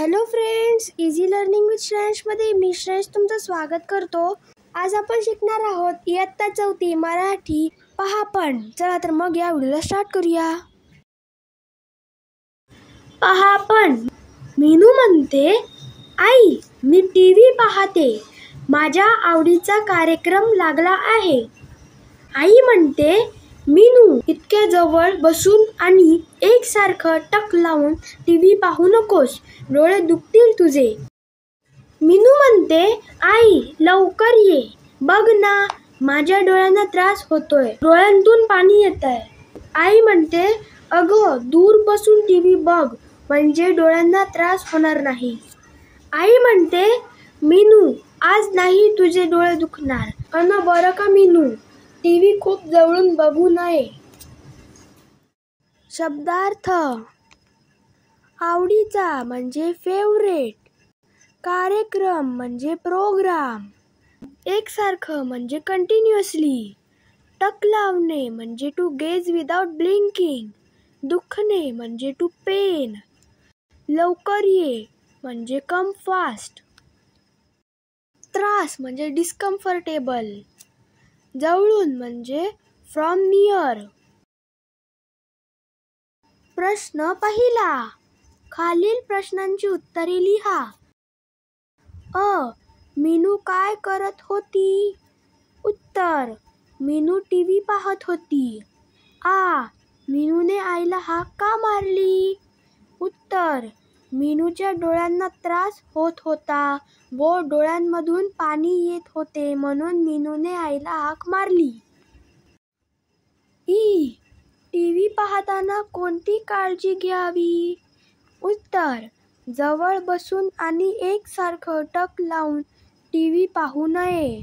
Hello friends, easy learning with श्रेयांशमध्ये मी श्रेयांश तुमचं स्वागत करतो. आज आपण शिकणार आहोत इयत्ता 4 मराठी पहापण. चला तर मग या व्हिडिओला स्टार्ट करूया. पहापण. मीनू म्हणते, आई मी टीव्ही पाहते, माझ्या आवडीचा कार्यक्रम लागला आहे. आई म्हणते, मीनू इतक्या जवळ बसून आणि एकसारखं टक लावून टीव्ही पाहू नकोस, डोळे दुखतील तुझे. मीनू म्हणते, आई लवकर ये, बघ ना माझ्या डोळ्यांना त्रास होतोय, डोळ्यांतून पाणी येतंय. आई म्हणते, अगं दूर बसून टीव्ही बघ, म्हणजे डोळ्यांना त्रास होणार नाही. आई म्हणते, मीनू आज नाही तुझे डोळे दुखणार, अन बरं का मीनू, टीव्ही खूप जवळून बघू नये. शब्दार्थ. आवडीचा म्हणजे फेवरेट, कार्यक्रम म्हणजे प्रोग्राम, एकसारखं म्हणजे कंटिन्युअसली, टक लावणे म्हणजे टू गेज विदाउट ब्लिंकिंग, दुखणे म्हणजे टू पेन, लवकर ये म्हणजे कम फास्ट, त्रास म्हणजे डिस्कम्फर्टेबल, जवळून म्हणजे फ्रॉम नियर. प्रश्न पहिला. खालील प्रश्नांची उत्तरे लिहा. अ. मीनू काय करत होती? उत्तर. मीनू टीव्ही पाहत होती. आ. मीनूने आईला हाक का मारली? उत्तर. मीनूच्या डोळ्यांना त्रास होत होता व डोळ्यांमधून पाणी येत होते, म्हणून मीनूने आईला हाक मारली. ई. टीव्ही पाहताना कोणती काळजी घ्यावी? उत्तर. जवळ बसून आणि एकसारखं टक लावून टीव्ही पाहू नये.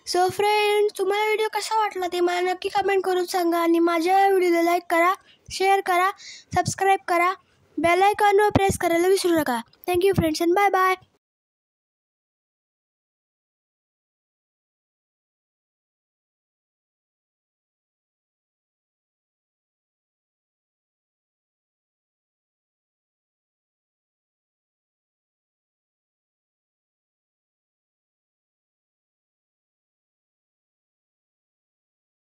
सो फ्रेंड्स, तुम्हाला व्हिडिओ कसा वाटला ते मला नक्की कमेंट करून सांगा आणि माझ्या व्हिडिओला लाईक करा, शेअर करा, सबस्क्राईब करा, बेल आयकॉनवर प्रेस करायला विसरू नका. Thank you friends and bye bye.